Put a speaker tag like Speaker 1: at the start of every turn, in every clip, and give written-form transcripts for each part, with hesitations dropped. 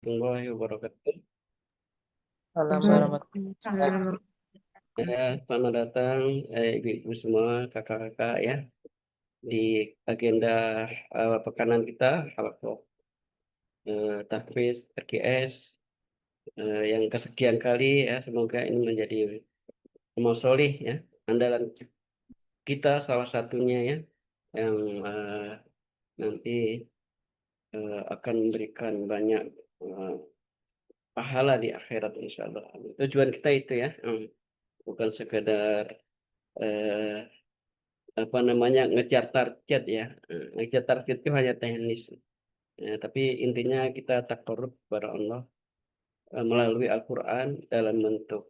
Speaker 1: warahmatullahi wabarakatuh.
Speaker 2: Assalamualaikum.
Speaker 3: Waalaikumsalam.
Speaker 1: Selamat datang ibu-ibu semua, kakak-kakak ya di agenda pekanan kita Halaqah Tahfiz RGS yang kesekian kali ya. Semoga ini menjadi amal solih ya, andalan kita salah satunya ya yang nanti akan memberikan banyak pahala di akhirat insya Allah. Tujuan kita itu ya, bukan sekedar eh, apa namanya ngejar target ya. Ngejar target itu hanya teknis. Tapi intinya kita takarrub kepada Allah melalui Al-Quran dalam bentuk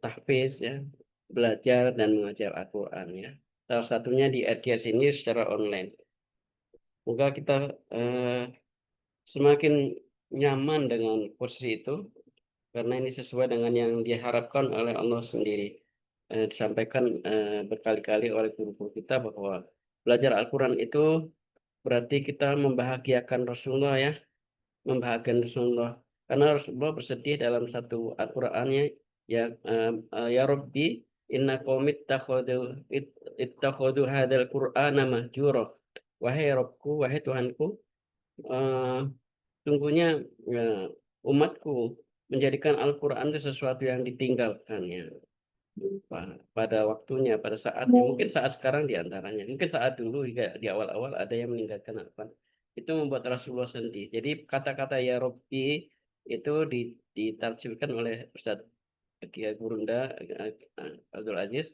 Speaker 1: tahfiz ya, belajar dan mengajar Al-Quran ya. Salah satunya di RGS ini secara online. Semoga kita semakin nyaman dengan posisi itu karena ini sesuai dengan yang diharapkan oleh Allah sendiri. Disampaikan berkali-kali oleh guru-guru kita bahwa belajar Al-Quran itu berarti kita membahagiakan Rasulullah ya, membahagiakan Rasulullah. Karena Rasulullah bersedih dalam satu Al-Qur'annya ya, ya Rabbi inna qaumi ittakhadhu hadzal Qur'ana mahjura. Wahai Rabbku, wahai Tuhanku, eh, sungguhnya ya, umatku menjadikan Al-Qur'an itu sesuatu yang ditinggalkan ya. Pada waktunya, pada saatnya, mungkin saat sekarang diantaranya, mungkin saat dulu juga di awal-awal ada yang meninggalkan Al-Quran. Itu membuat Rasulullah sedih. Jadi kata-kata ya Robbi itu ditafsirkan oleh Ustadz Kiai Gurunda Abdul Aziz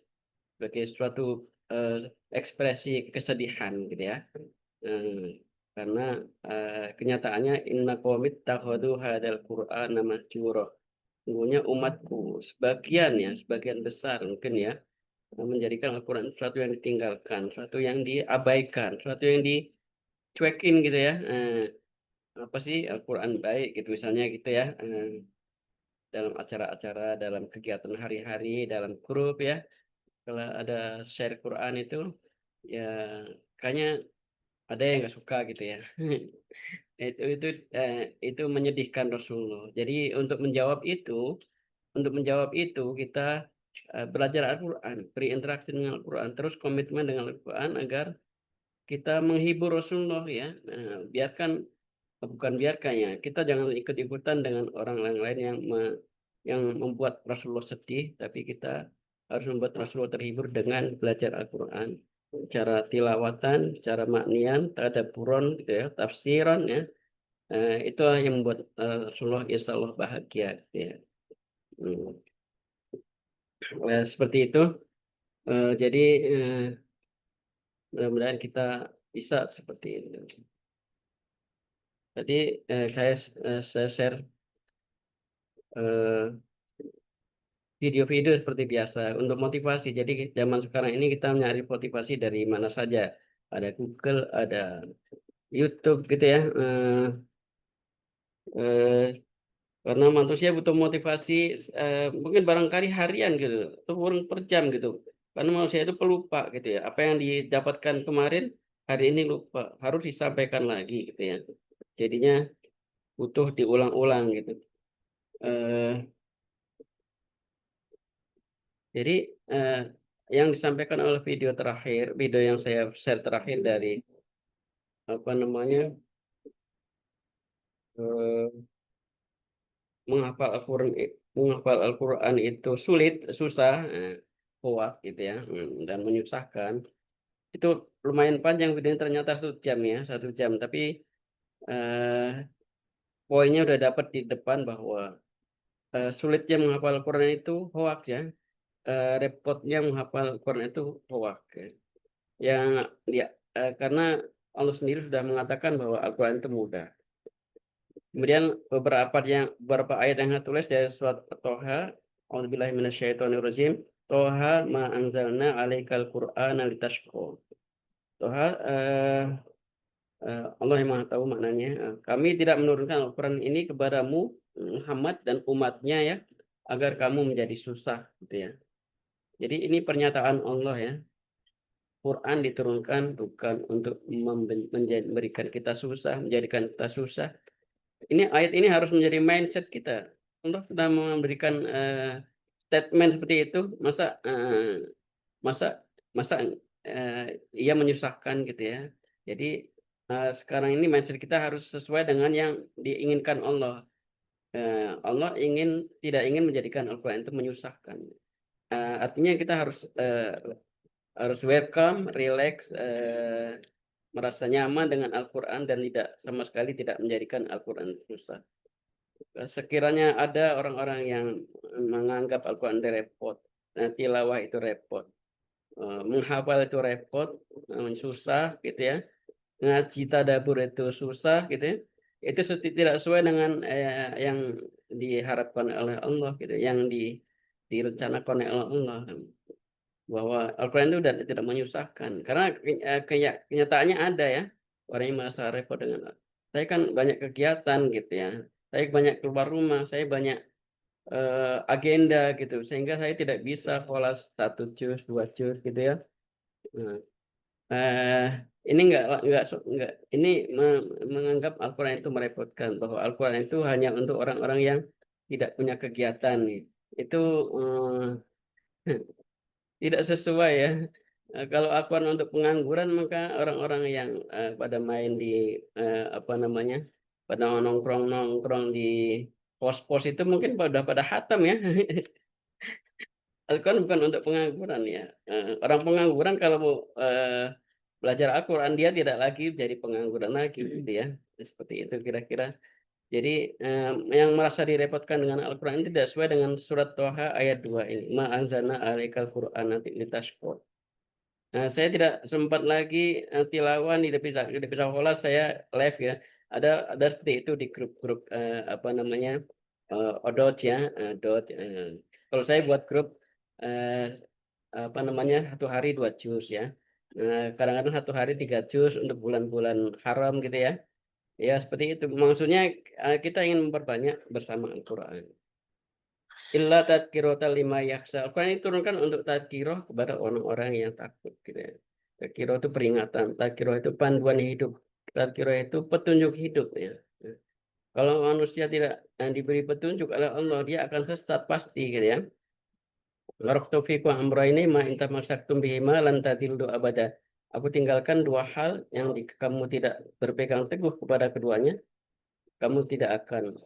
Speaker 1: sebagai suatu eh, ekspresi kesedihan gitu ya. Eh, karena kenyataannya inna qawmit takhadu hadal Qur'an mahjura. Sungguhnya umatku sebagian besar mungkin ya menjadikan Al-Quran sesuatu yang ditinggalkan, sesuatu yang diabaikan, sesuatu yang dicuekin gitu ya. Apa sih Al-Quran baik gitu misalnya gitu ya. Dalam acara-acara, dalam kegiatan hari-hari, dalam grup ya. Kalau ada share Quran itu ya kayaknya ada yang nggak suka gitu ya. Itu eh, itu menyedihkan Rasulullah. Jadi untuk menjawab itu kita belajar Al-Quran, berinteraksi dengan Al-Quran, terus komitmen dengan Al-Quran agar kita menghibur Rasulullah ya. Bukan biarkan ya, kita jangan ikut-ikutan dengan orang lain yang membuat Rasulullah sedih, tapi kita harus membuat Rasulullah terhibur dengan belajar Al-Quran, cara tilawatan, cara maknian, tadabburon, gitu ya, tafsiran ya. Itulah yang membuat Rasulullah insya Allah bahagia gitu ya. Hmm. Seperti itu. Jadi mudah-mudahan kita bisa seperti itu. Tadi saya share eh, video-video seperti biasa untuk motivasi. Jadi zaman sekarang ini kita mencari motivasi dari mana saja. Ada Google, ada YouTube gitu ya. Eh, karena manusia butuh motivasi mungkin barangkali harian gitu, atau per jam gitu. Karena manusia itu pelupa gitu ya. Apa yang didapatkan kemarin hari ini lupa, harus disampaikan lagi gitu ya. Jadinya butuh diulang-ulang gitu. Eh, jadi eh, yang disampaikan oleh video yang saya share terakhir dari apa namanya eh, menghafal Al-Quran itu sulit, susah, kuat gitu ya, dan menyusahkan. Itu lumayan panjang videonya ternyata 1 jam ya, 1 jam. Tapi eh, poinnya udah dapat di depan bahwa sulitnya menghafal Al-Quran itu hoak ya. Repotnya menghafal Al-Quran itu hoak ya. Yang ya karena Allah sendiri sudah mengatakan bahwa Al-Quran itu mudah. Kemudian beberapa ayat yang saya tulis dari surat Toha, A'udzubillahi minasyaitonirrajim. Toha ma anzalna alaikal Qur'ana litashqa. Toha Allah yang Maha tahu maknanya. Kami tidak menurunkan Al-Quran ini kepadamu Muhammad dan umatnya ya agar kamu menjadi susah gitu ya. Jadi ini pernyataan Allah ya. Quran diturunkan bukan untuk memberikan kita susah, menjadikan kita susah, Ini ayat ini harus menjadi mindset kita. Allah sudah memberikan statement seperti itu, masa masa ia menyusahkan gitu ya. Jadi sekarang ini mindset kita harus sesuai dengan yang diinginkan Allah. Allah tidak ingin menjadikan Al-Quran itu menyusahkan. Artinya kita harus welcome, relax, merasa nyaman dengan Al-Quran dan tidak sama sekali tidak menjadikan Al-Quran susah. Sekiranya ada orang-orang yang menganggap Al-Quran itu repot, tilawah itu repot, menghafal itu repot, susah gitu ya, ngaji tadabbur itu susah gitu ya, itu tidak sesuai dengan yang diharapkan oleh Allah gitu, yang direncanakan oleh Allah, bahwa Al-Quran itu tidak menyusahkan. Karena kenyataannya ada ya orang yang merasa repot dengan, saya kan banyak kegiatan gitu ya, saya banyak keluar rumah, saya banyak agenda gitu, sehingga saya tidak bisa pola 1 juz 2 juz gitu ya. Nah, eh, ini enggak ini menganggap Al-Quran itu merepotkan, bahwa Al-Quran itu hanya untuk orang-orang yang tidak punya kegiatan nih. Itu tidak sesuai ya. Kalau Al-Quran untuk pengangguran, maka orang-orang yang pada main di apa namanya, pada nongkrong-nongkrong di pos-pos itu mungkin pada hatam ya. Al-Quran bukan untuk pengangguran ya. Orang pengangguran kalau mau belajar Al-Quran, dia tidak lagi jadi pengangguran lagi gitu ya. Seperti itu kira-kira. Jadi yang merasa direpotkan dengan Al-Quran tidak sesuai dengan surat Toha ayat 2 ini. Ma anzalna 'alaikal Qur'ana litashqa. Nah, saya tidak sempat lagi tilawah di Devisa Hola, saya live ya. Ada seperti itu di grup-grup apa namanya, Odot ya, dot. Kalau saya buat grup eh, apa namanya, 1 hari 2 juz ya. Kadang-kadang 1 hari 3 juz untuk bulan-bulan haram gitu ya. Ya seperti itu. Maksudnya kita ingin memperbanyak bersama Al-Quran. Illa tadkirota lima yakhsha. Al-Quran itu turunkan untuk tadkiroh kepada orang-orang yang takut gitu ya. Tadkiroh itu peringatan, tadkiroh itu panduan hidup, tadkiroh itu petunjuk hidup ya. Kalau manusia tidak diberi petunjuk oleh Allah, dia akan sesat pasti gitu ya. Taraktu fikum amrayni ma in tamassaktum bihima lan tadillu abada. Aku tinggalkan 2 hal yang kamu tidak berpegang teguh kepada keduanya, kamu tidak akan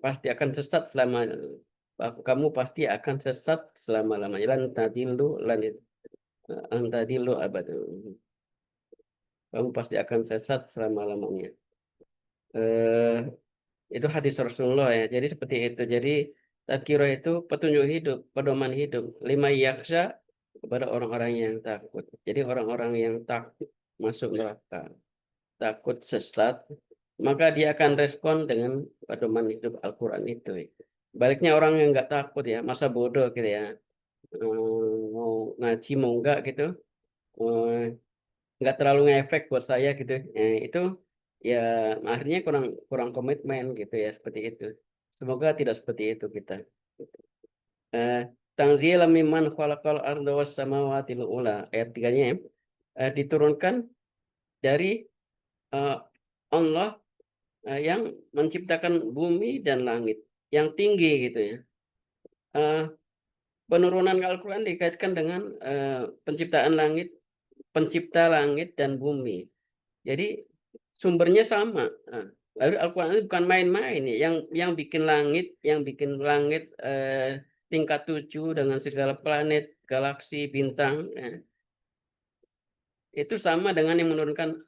Speaker 1: pasti akan sesat selama, kamu pasti akan sesat selama-lamanya. Lan tadillu abada. Kamu pasti akan sesat selama-lamanya. Eh, itu hadis Rasulullah ya. Jadi seperti itu. Jadi tadzkirah itu petunjuk hidup, pedoman hidup. Lima yaksha kepada orang-orang yang takut. Jadi orang-orang yang takut masuk neraka, takut sesat, maka dia akan respon dengan pedoman hidup Al-Quran itu. Baliknya orang yang nggak takut ya, masa bodoh gitu ya, mau ngaji mau enggak gitu, nggak terlalu ngefek buat saya gitu. Itu ya akhirnya kurang kurang komitmen gitu ya, seperti itu. Semoga tidak seperti itu kita. Eh, Tanzilan mimman khalaqal arda was samawati ula, ayat 3-nya ya. Diturunkan dari eh, Allah yang menciptakan bumi dan langit yang tinggi gitu ya. Eh, Penurunan Al-Quran dikaitkan dengan penciptaan langit, pencipta langit dan bumi. Jadi sumbernya sama. Nah, lalu Al-Quran itu bukan main-main ya. Yang bikin langit tingkat 7 dengan segala planet, galaksi, bintang. Itu sama dengan yang menurunkan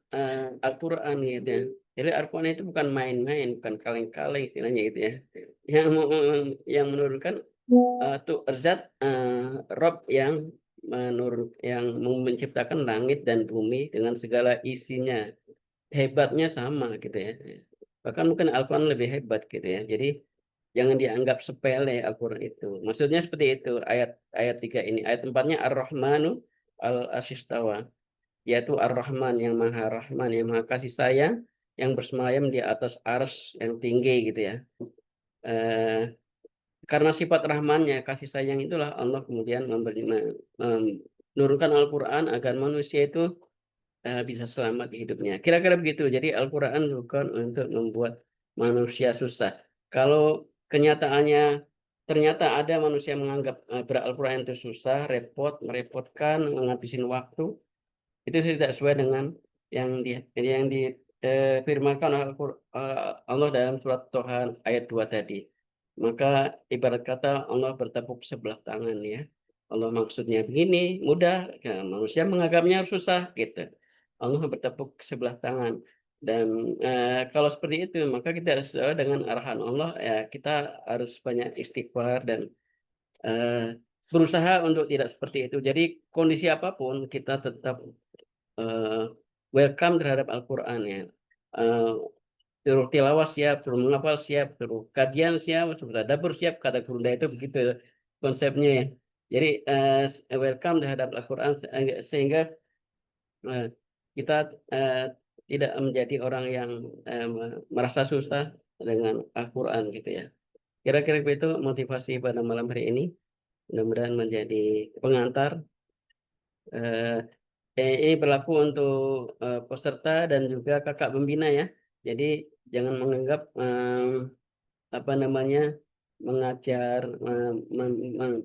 Speaker 1: Al-Quran gitu ya. Jadi Al-Quran itu bukan main-main, bukan kaleng-kaleng istilahnya gitu ya. Yang menurunkan tuh zat Rob yang yang menciptakan langit dan bumi dengan segala isinya, hebatnya sama gitu ya. Bahkan mungkin Al-Quran lebih hebat gitu ya. Jadi jangan dianggap sepele Al-Quran itu. Maksudnya seperti itu ayat ayat 3 ini. Ayat 4-nya Ar-Rahmanu al-Asistawa, yaitu Ar-Rahman yang Maha Rahman, yang Maha Kasih Sayang, yang bersemayam di atas ars yang tinggi gitu ya. Eh, karena sifat rahmannya, kasih sayang itulah Allah kemudian menurunkan Al-Quran agar manusia itu bisa selamat di hidupnya. Kira-kira begitu. Jadi Al-Quran bukan untuk membuat manusia susah. Kalau kenyataannya ternyata ada manusia yang menganggap Al-Quran itu susah, repot, merepotkan, menghabisin waktu, itu tidak sesuai dengan yang difirmankan oleh Allah dalam surat Toha ayat 2 tadi. Maka ibarat kata Allah bertepuk sebelah tangan ya. Allah maksudnya begini, mudah, ya, manusia menganggapnya susah gitu. Allah bertepuk sebelah tangan. Dan kalau seperti itu maka kita harus sesuai dengan arahan Allah ya, kita harus banyak istighfar dan berusaha untuk tidak seperti itu. Jadi kondisi apapun kita tetap eh, welcome terhadap Al-Quran ya. Eh, Suruh tilawah siap, suruh menghafal siap, suruh kajian siap, suruh tadabbur siap, kata Gurunda itu begitu konsepnya ya. Jadi welcome terhadap Al-Quran sehingga eh, kita eh, tidak menjadi orang yang merasa susah dengan Al-Quran gitu ya. Kira-kira itu motivasi pada malam hari ini. Mudah-mudahan menjadi pengantar. Eh, ini berlaku untuk peserta dan juga kakak pembina ya. Jadi jangan menganggap apa namanya mengajar,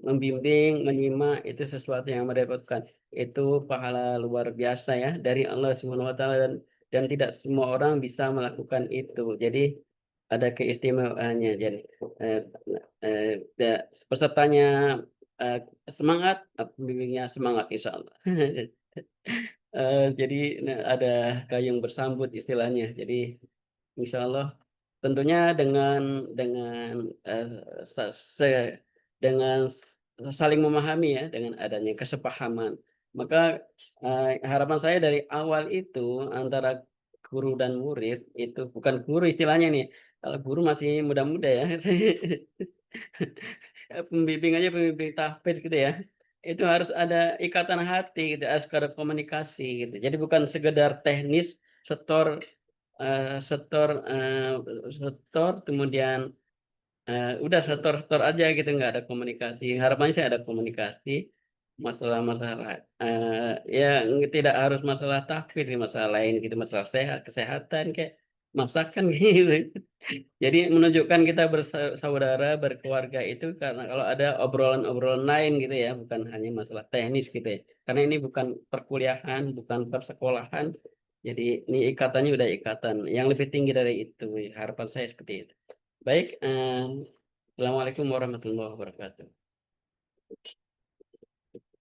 Speaker 1: membimbing, menyimak itu sesuatu yang merepotkan. Itu pahala luar biasa ya dari Allah Subhanahu wa taala dan tidak semua orang bisa melakukan itu. Jadi ada keistimewaannya. Jadi eh, eh, pesertanya eh, semangat, pembimbingnya semangat insya Allah. Jadi ada gayung bersambut istilahnya. Jadi insya Allah tentunya dengan eh, sa- se- dengan saling memahami ya, dengan adanya kesepahaman. Maka harapan saya dari awal itu antara guru dan murid itu bukan guru istilahnya nih. Kalau guru masih muda-muda ya. Pembimbing aja pembimbing tahfiz gitu ya. Itu harus ada ikatan hati gitu, harus ada komunikasi gitu. Jadi bukan sekedar teknis setor setor setor kemudian udah setor-setor aja gitu nggak ada komunikasi. Harapannya sih ada komunikasi masalah-masalah ya tidak harus masalah takfir sih, masalah lain gitu, masalah sehat kesehatan kayak masakan gitu. Jadi menunjukkan kita bersaudara berkeluarga itu karena kalau ada obrolan-obrolan lain gitu ya, bukan hanya masalah teknis gitu ya. Karena ini bukan perkuliahan, bukan persekolahan. Jadi ini ikatannya udah ikatan yang lebih tinggi dari itu. Harapan saya seperti itu. Baik, Assalamualaikum warahmatullahi wabarakatuh.